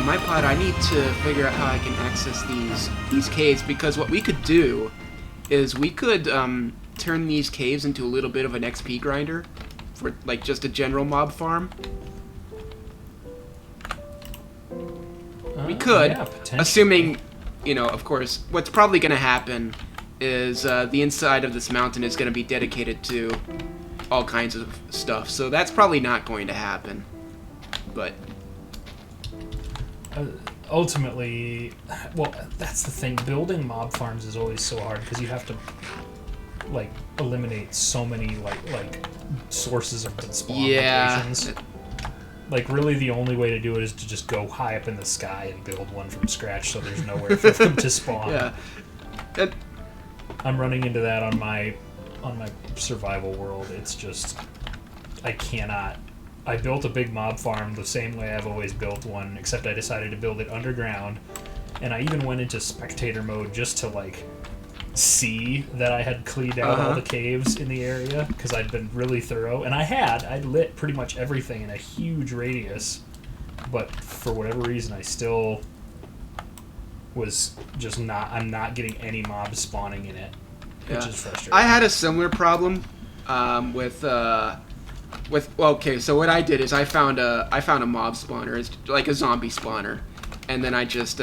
for my part, I need to figure out how I can access these caves, because what we could do is we could turn these caves into a little bit of an XP grinder for like just a general mob farm. We could, yeah, assuming, you know, of course, what's probably going to happen is the inside of this mountain is going to be dedicated to all kinds of stuff, so that's probably not going to happen. But ultimately, well, that's the thing. Building mob farms is always so hard because you have to like eliminate so many like sources of spawn locations. Like, really, the only way to do it is to just go high up in the sky and build one from scratch, so there's nowhere for them to spawn. Yeah. I'm running into that on my survival world. It's just, I cannot. I built a big mob farm the same way I've always built one, except I decided to build it underground, and I even went into spectator mode just to, like, see that I had cleaned out all the caves in the area, because I'd been really thorough, and I'd lit pretty much everything in a huge radius, but for whatever reason I still was just I'm not getting any mobs spawning in it, which is frustrating. I had a similar problem with okay, so what I did is I found a mob spawner. It's like a zombie spawner, and then I just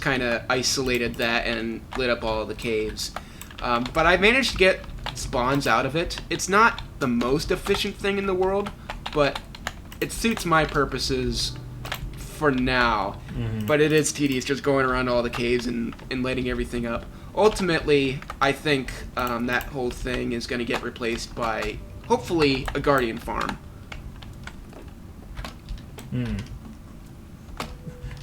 kind of isolated that and lit up all of the caves. But I managed to get spawns out of it. It's not the most efficient thing in the world, but it suits my purposes for now. Mm-hmm. But it is tedious just going around all the caves and lighting everything up. Ultimately, I think that whole thing is going to get replaced by, hopefully, a Guardian farm.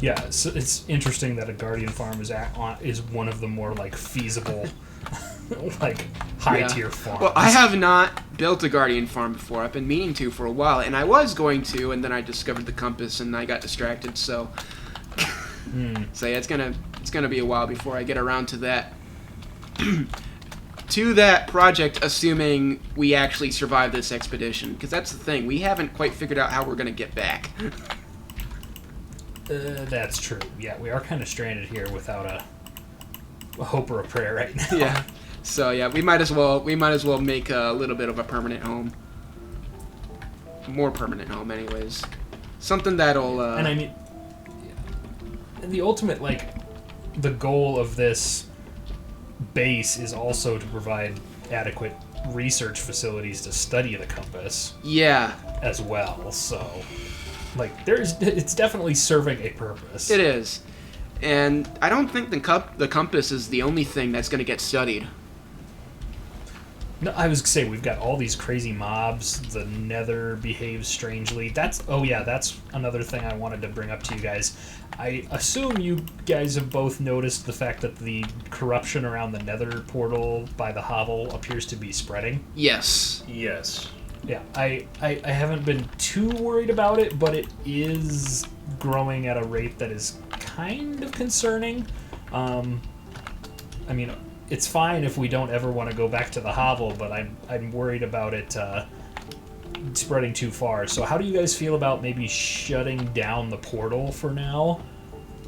Yeah, so it's interesting that a Guardian farm is one of the more like feasible, like high tier farms. Well, I have not built a Guardian farm before. I've been meaning to for a while, and I was going to, and then I discovered the compass, and I got distracted. So, so yeah, it's gonna be a while before I get around to that. To that project, assuming we actually survive this expedition, because that's the thing, we haven't quite figured out how we're gonna get back. That's true. Yeah, we are kind of stranded here without a hope or a prayer right now. Yeah. So yeah, we might as well make a little bit of a permanent home. More permanent home, anyways. Something that'll. And I mean, the ultimate the goal of this base is also to provide adequate research facilities to study the compass. Yeah. As well, so. It's definitely serving a purpose. It is. And I don't think the compass is the only thing that's going to get studied. No, I was going to say, we've got all these crazy mobs. The Nether behaves strangely. That's another thing I wanted to bring up to you guys. I assume you guys have both noticed the fact that the corruption around the Nether portal by the hovel appears to be spreading. Yes. Yeah, I haven't been too worried about it, but it is growing at a rate that is kind of concerning. I mean, it's fine if we don't ever want to go back to the hovel, but I'm worried about it spreading too far. So how do you guys feel about maybe shutting down the portal for now,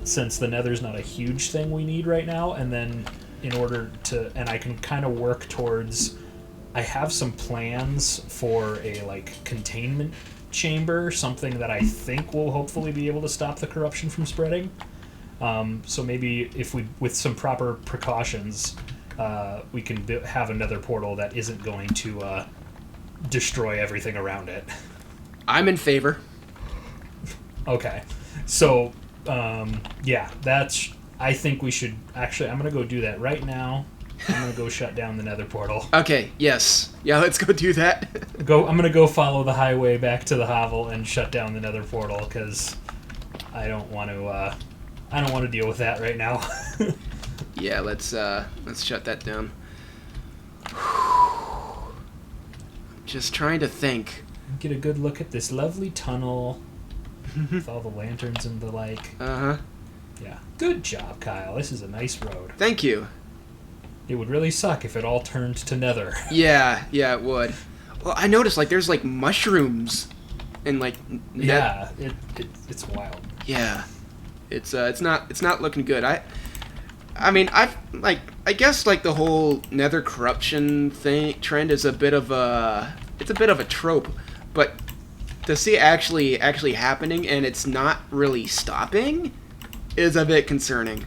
since the Nether's not a huge thing we need right now, and then and I can kind of work towards... I have some plans for a containment chamber, something that I think will hopefully be able to stop the corruption from spreading. So maybe if with some proper precautions, we can have another portal that isn't going to destroy everything around it. I'm in favor. Okay, so yeah, I think we should actually. I'm gonna go do that right now. I'm gonna go shut down the Nether portal. Okay. Yes. Yeah. Let's go do that. I'm gonna go follow the highway back to the hovel and shut down the Nether portal because I don't want to. I don't want to deal with that right now. Yeah. Let's shut that down. Just trying to think. Get a good look at this lovely tunnel with all the lanterns and the like. Yeah. Good job, Kyle. This is a nice road. Thank you. It would really suck if it all turned to Nether. Yeah, it would. Well, I noticed there's mushrooms and like Yeah, it's wild. Yeah, it's not looking good. I mean, I guess like the whole nether corruption trend is a bit of a trope, but to see it actually happening and it's not really stopping is a bit concerning.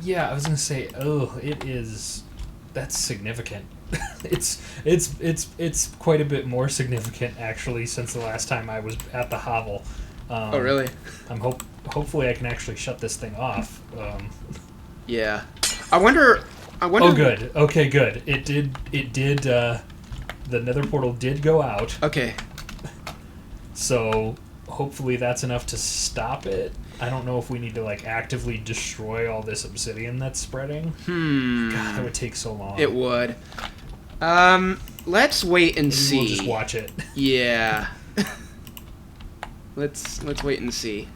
Yeah, I was gonna say, that's significant. it's quite a bit more significant actually since the last time I was at the hovel. Oh really? Hopefully I can actually shut this thing off. Yeah. I wonder. Oh, good. Okay, good. It did. The nether portal did go out. Okay. So hopefully that's enough to stop it. I don't know if we need to like actively destroy all this obsidian that's spreading. God, that would take so long. It would. Let's wait and see. We'll just watch it. Yeah. Let's wait and see.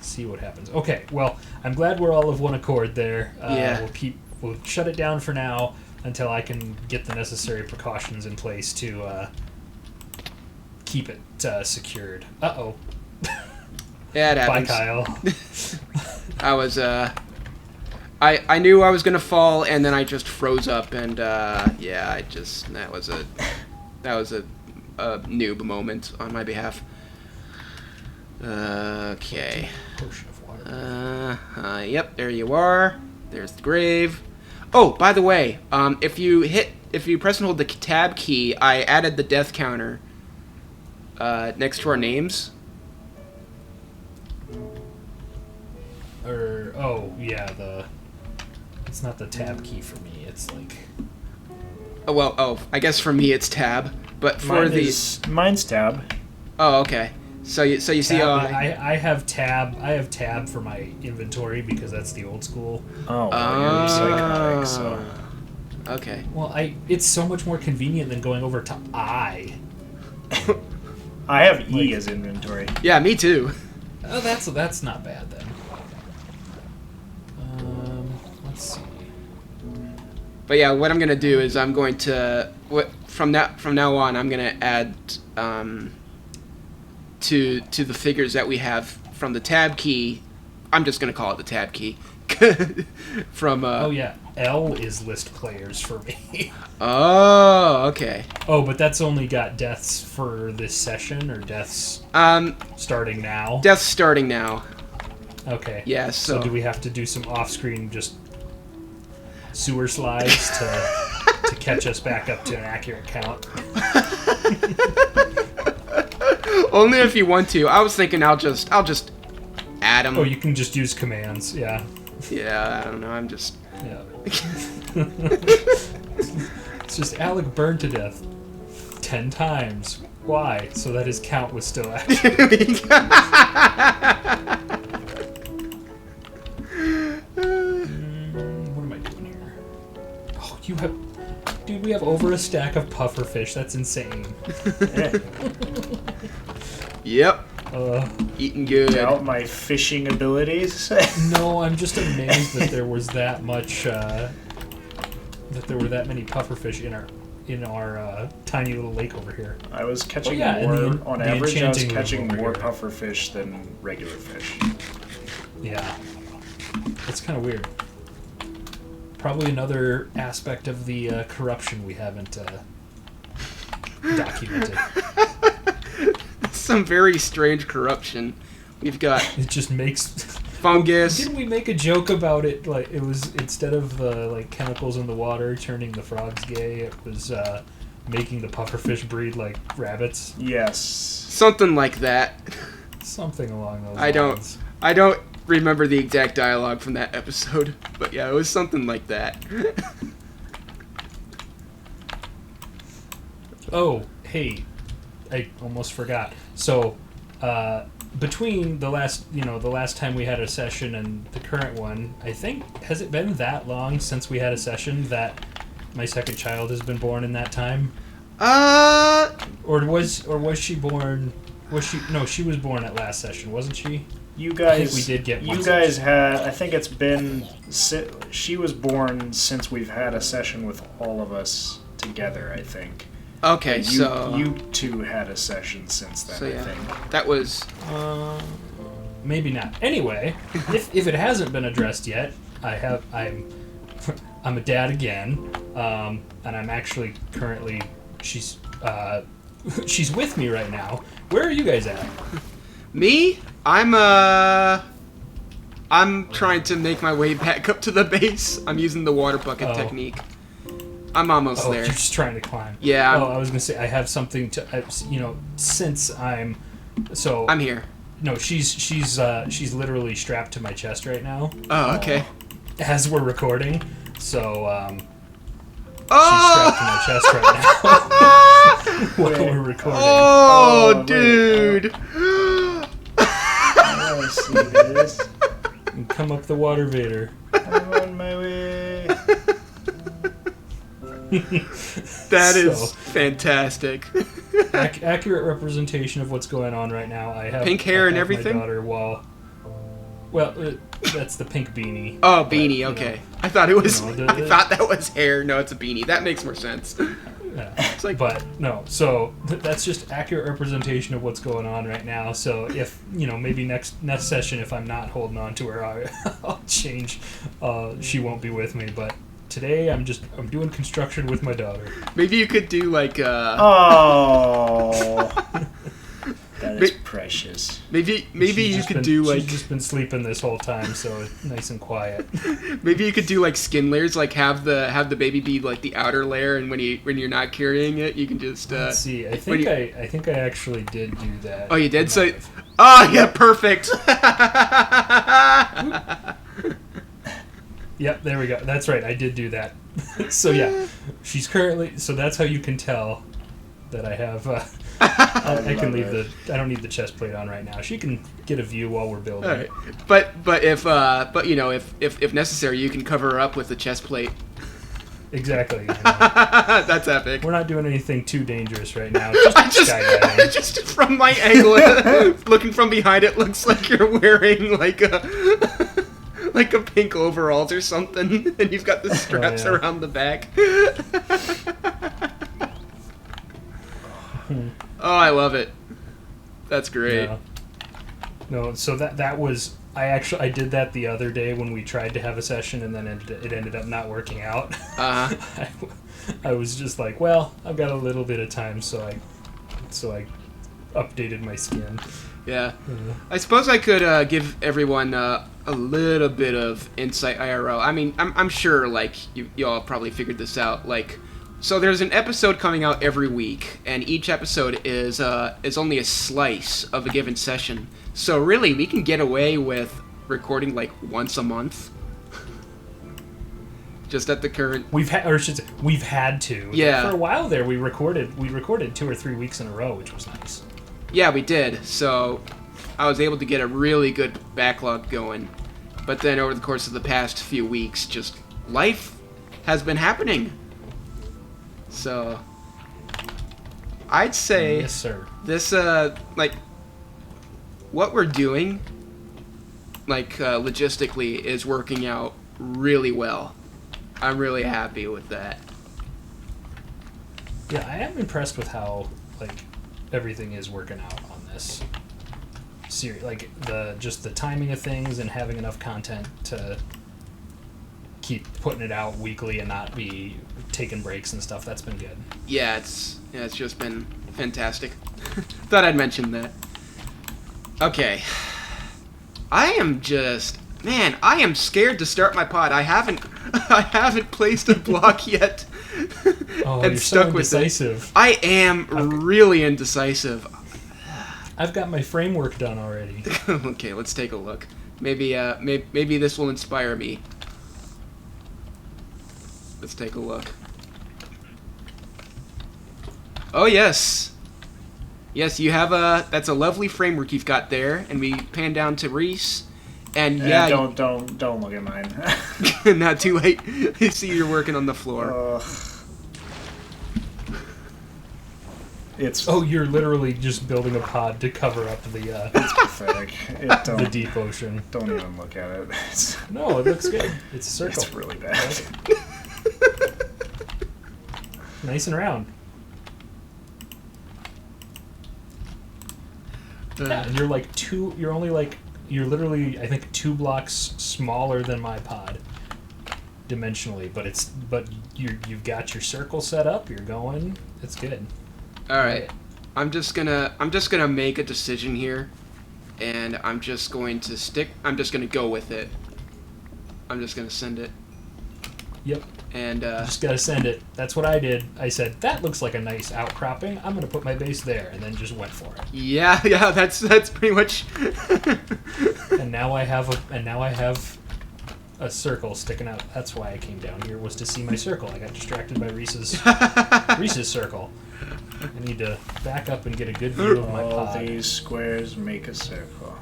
See what happens. Okay, well, I'm glad we're all of one accord there. Yeah. We'll shut it down for now until I can get the necessary precautions in place to keep it secured. Uh-oh. Yeah, it happens. Bye, Kyle. I was I knew I was gonna fall, and then I just froze up, and yeah, that was a noob moment on my behalf. Okay. Potion of water. Yep, there you are. There's the grave. Oh, by the way, if you press and hold the tab key, I added the death counter next to our names. It's not the tab key for me. It's like. I guess for me it's tab, but for mine's tab. Oh, okay. So you see tab, I have tab. I have tab for my inventory because that's the old school. Oh, well, you're psychotic, so. Okay. Well, it's so much more convenient than going over to I. I have E as inventory. Yeah, me too. Oh, that's not bad then. Let's see. But yeah, what I'm gonna do is I'm going to from now on I'm gonna add to the figures that we have from the tab key. I'm just gonna call it the tab key. From oh yeah, L is list players for me. Oh, okay. Oh, but that's only got deaths for this session or deaths starting now. Deaths starting now. Okay. Yeah. So do we have to do some off-screen just sewer slides to catch us back up to an accurate count? Only if you want to. I was thinking I'll just add them. Oh, you can just use commands. Yeah. Yeah, I don't know. I'm just. Yeah. It's just Alec burned to death 10 times. Why? So that his count was still accurate. What am I doing here? Oh, Dude, we have over a stack of pufferfish. That's insane. Yep. Eating good. Doubt my fishing abilities. No, I'm just amazed that there was that much. That there were that many pufferfish in our tiny little lake over here. I was catching more. On average, I was catching more here. pufferfish than regular fish. Yeah, it's kind of weird. Probably another aspect of the corruption we haven't documented. Some very strange corruption. We've got. It just makes fungus. Didn't we make a joke about it? Like it was instead of the like chemicals in the water turning the frogs gay, it was making the pufferfish breed like rabbits. Yes. Something like that. Something along those lines. I don't remember the exact dialogue from that episode, but yeah, it was something like that. Oh, hey, I almost forgot. So, between the last time we had a session and the current one, I think, has it been that long since we had a session that my second child has been born in that time? Or was she born? She was born at last session, wasn't she? You guys, I think we did get one you guys had. I think it's been. She was born since we've had a session with all of us together. I think. Okay, You, so you two had a session since then, so I yeah, think. that was Maybe not. Anyway, if it hasn't been addressed yet, I'm a dad again, and I'm actually currently she's with me right now. Where are you guys at? me. I'm trying to make my way back up to the base. I'm using the water bucket technique. I'm almost Oh, there. you're just trying to climb. Yeah. Oh, I was gonna say I have something to, since I'm here. No, she's literally strapped to my chest right now. Oh, okay. As we're recording, so Oh! she's strapped to my chest right now while we're recording. Oh, dude! I want to see this. And come up the water Vader. I'm on my way. That is fantastic. Accurate representation of what's going on right now. I have pink hair and my everything. daughter that's the pink beanie. Oh, beanie. But, Okay, I thought it was. I thought that was hair. No, it's a beanie. That makes more sense. Yeah. It's like, But no, so that's just accurate representation of what's going on right now. So if maybe next session, if I'm not holding on to her, I'll change. She won't be with me, but today I'm doing construction with my daughter. maybe you could do like. Oh, that is precious. Maybe you could do She's like. just been sleeping this whole time, so it's nice and quiet. Maybe you could do like skin layers, like have the baby be like the outer layer, and when you're not carrying it, you can just. Let's see. I think I actually did do that. Oh, you did? So. Oh yeah, perfect. Yep, there we go. That's right. I did do that. So yeah, she's currently. So that's how you can tell that I have. I can leave I don't need the chest plate on right now. She can get a view while we're building. All right. But if necessary, you can cover her up with the chest plate. Exactly. That's epic. We're not doing anything too dangerous right now. Just skydiving. Just from my angle, looking from behind, it looks like you're wearing like a pink overalls or something, and you've got the straps around the back. Oh, I love it. That's great. Yeah. No, so that was I did that the other day when we tried to have a session, and then it ended up not working out. I was just like, well, I've got a little bit of time, so I updated my skin. Yeah. I suppose I could give everyone a little bit of insight IRL. I mean, I'm sure like you all probably figured this out. Like, so there's an episode coming out every week, and each episode is only a slice of a given session. So really, we can get away with recording like once a month. Just at the current. We've had to. Yeah. For a while there, we recorded 2 or 3 weeks in a row, which was nice. Yeah, we did. So I was able to get a really good backlog going. But then over the course of the past few weeks, just life has been happening. So I'd say Yes, sir. this like what we're doing logistically is working out really well. I'm really happy with that. Yeah, I am impressed with how everything is working out on this series. Like the timing of things and having enough content to keep putting it out weekly and not be taking breaks and stuff. That's been good. Yeah, it's just been fantastic. Thought I'd mention that. Okay. I am scared to start my pod. I haven't placed a block yet. Oh, and you're stuck so with indecisive. it. I am really indecisive. I've got my framework done already. Okay, let's take a look. Maybe this will inspire me. Let's take a look. Oh yes. Yes, you have that's a lovely framework you've got there, and we pan down to Reese. And yeah, don't look at mine. not too late. I see you're working on the floor. You're literally just building a pod to cover up the It's pathetic. the deep ocean. Don't even look at it. No, it looks good. It's a circle. It's really bad. Nice and round. Yeah, and you're literally, I think, 2 blocks smaller than my pod dimensionally, but you've got your circle set up, you're going, it's good. All right. I'm just gonna make a decision here, and I'm just going to go with it. I'm just gonna send it. Yep. And You just gotta send it. That's what I did. I said, that looks like a nice outcropping. I'm gonna put my base there, and then just went for it. yeah, that's pretty much. And now I have a circle sticking out. That's why I came down here, was to see my circle. I got distracted by Reese's circle. I need to back up and get a good view of my All pod. these squares make a circle.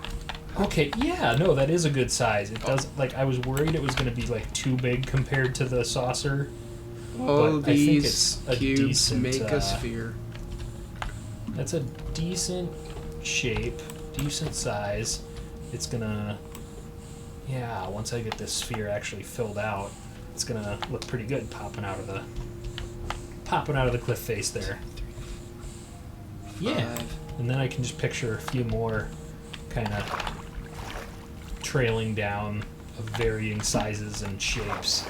Okay, yeah, no, that is a good size. It does, like, I was worried it was going to be, like, too big compared to the saucer. All but I think these it's a cubes decent, make a sphere. That's a decent shape, decent size. It's gonna, yeah, once I get this sphere actually filled out, it's gonna look pretty good popping out of the cliff face there. Yeah, and then I can just picture a few more kind of trailing down of varying sizes and shapes.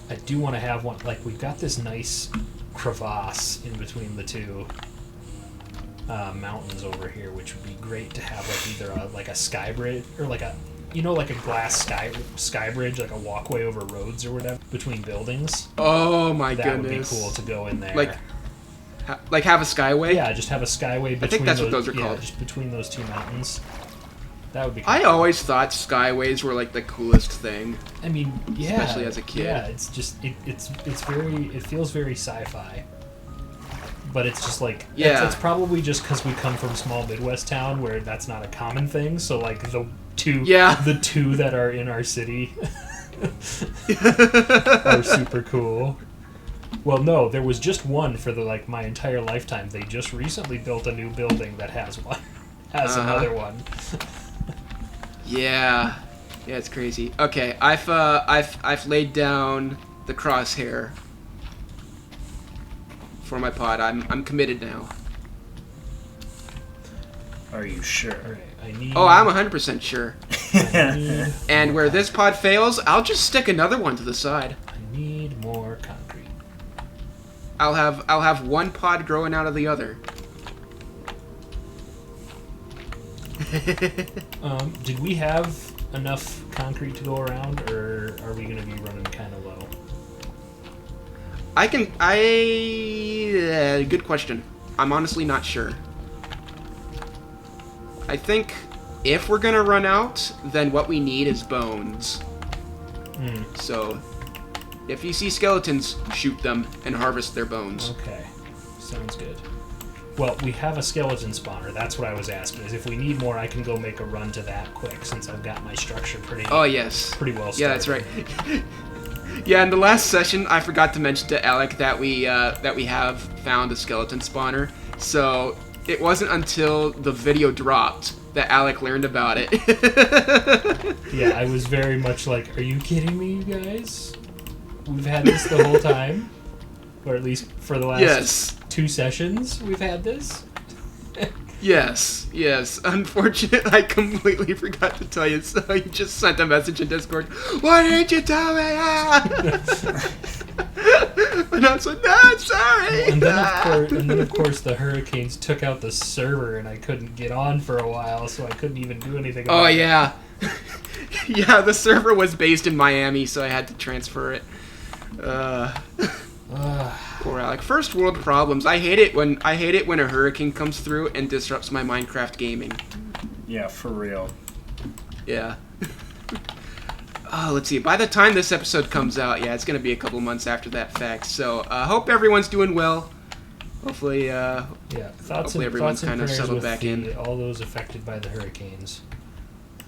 I do want to have one, like, we've got this nice crevasse in between the two mountains over here, which would be great to have, like, either a sky bridge or like a glass sky bridge, like a walkway over roads or whatever between buildings. Oh my That goodness. would be cool to go in there. Like have a skyway? Yeah, just have a skyway between I think that's what those are called. just between those two mountains. That would be cool. I always thought skyways were like the coolest thing. I mean, yeah. Especially as a kid. Yeah, it's just it feels very sci-fi. But it's just like it's probably just because we come from a small Midwest town where that's not a common thing. So like the two that are in our city are super cool. Well, no, there was just one for my entire lifetime. They just recently built a new building that has another one. Yeah, it's crazy. Okay, I've laid down the crosshair for my pod. I'm committed now. Are you sure? Right, I'm 100% sure. I And where this pod fails, I'll just stick another one to the side. need more concrete. I'll have one pod growing out of the other. Did we have enough concrete to go around, or are we going to be running kind of low? Good question. I'm honestly not sure. I think if we're gonna run out, then what we need is bones. So, if you see skeletons, shoot them and harvest their bones. Okay, sounds good. Well, we have a skeleton spawner. That's what I was asking. Is if we need more, I can go make a run to that quick, since I've got my structure pretty. Oh yes. Pretty well started. Yeah, that's right. Yeah, in the last session, I forgot to mention to Alec that we have found a skeleton spawner. So it wasn't until the video dropped that Alec learned about it. Yeah, I was very much like, "Are you kidding me, you guys? We've had this the whole time, or at least for the last 2 sessions, we've had this." Yes. Unfortunately, I completely forgot to tell you, so you just sent a message in Discord. Why didn't you tell me? And I was like, no, I'm sorry. And then of course, the hurricanes took out the server, and I couldn't get on for a while, so I couldn't even do anything about it. Yeah. Yeah, the server was based in Miami, so I had to transfer it. Poor Alec. First world problems. I hate it when a hurricane comes through and disrupts my Minecraft gaming. Yeah, for real. Yeah. Let's see. By the time this episode comes out, it's gonna be a couple months after that fact. So, hope everyone's doing well. Hopefully, hopefully everyone's kind of settled back in. All those affected by the hurricanes.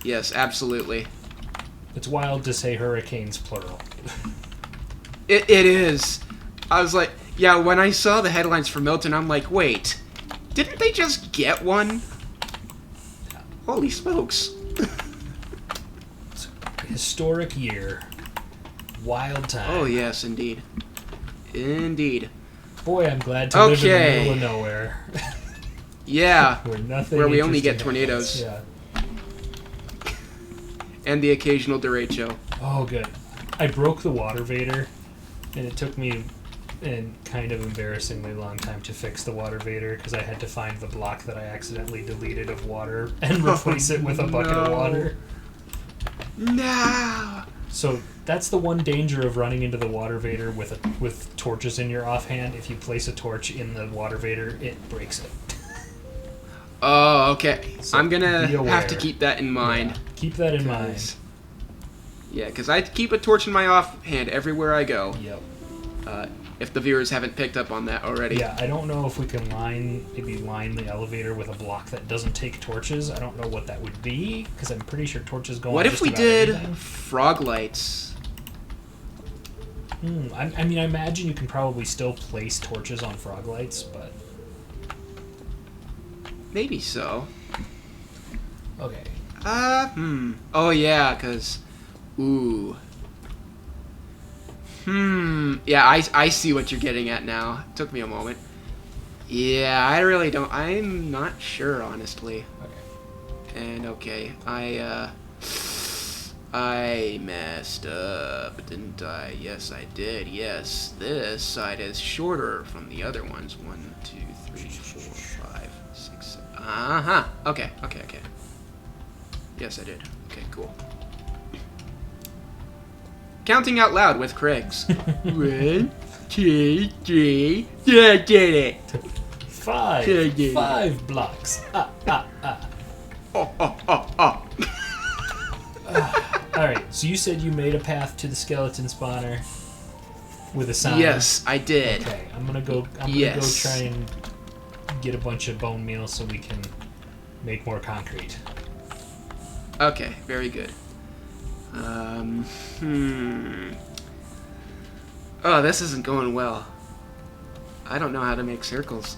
Yes, absolutely. It's wild to say hurricanes plural. It is. I was like, when I saw the headlines for Milton, I'm like, wait, didn't they just get one? Holy smokes. It's a historic year. Wild time. Oh, yes, indeed. Indeed. Boy, I'm glad to live in the middle of nowhere. Yeah, Where we only get interesting happens. tornadoes. Yeah. And the occasional derecho. Oh, good. I broke the water vader, and it took me a kind of embarrassingly long time to fix the water vader because I had to find the block that I accidentally deleted of water and replace it with a bucket of water. No! So that's the one danger of running into the water vader with torches in your offhand. If you place a torch in the water vader, it breaks it. Oh, okay. So I'm gonna be aware. have to keep that in mind. Yeah, keep that in mind. Yeah, because I keep a torch in my offhand everywhere I go. Yep. If the viewers haven't picked up on that already. Yeah, I don't know if we can line the elevator with a block that doesn't take torches. I don't know what that would be, because I'm pretty sure torches go What on if just we about did everything. frog lights? I mean, I imagine you can probably still place torches on frog lights, but... Maybe so. Okay. Oh, yeah, because... Ooh. Yeah, I see what you're getting at now. It took me a moment. Yeah, I really don't... I'm not sure, honestly. Okay. And, okay, I messed up, didn't I? Yes, I did. Yes, this side is shorter from the other ones. 1, 2, 3, 4, 5, 6, 7. Uh-huh. Okay. Yes, I did. Okay, cool. Counting out loud with Craig's. 1, 2, 3. Yeah, I did it. 5 blocks. Oh. Alright, so you said you made a path to the skeleton spawner with a sign. Yes, I did. Okay, I'm gonna go try and get a bunch of bone meal so we can make more concrete. Okay, very good. Oh, this isn't going well. I don't know how to make circles.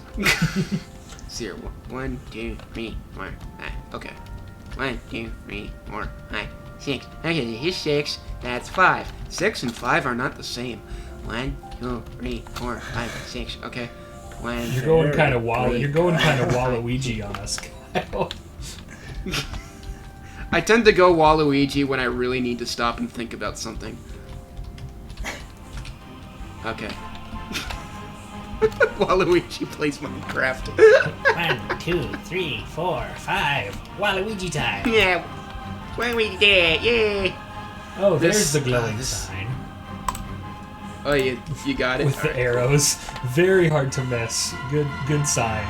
0, 1, 2, 3, 4, 5. Okay. 1, 2, 3, 4, 5, 6. Okay, here's 6. That's 5. 6 and 5 are not the same. 1, 2, 3, 4, 5, 6. Okay. 1. You're going kind of Waluigi on us. I tend to go Waluigi when I really need to stop and think about something. Okay. Waluigi plays Minecraft. 1, 2, 3, 4, 5. Waluigi time. Yeah. When we did, yay. Oh, there's This- the glowing this- sign Oh, you got it? with the Alright, arrows. Very hard to miss. Good sign.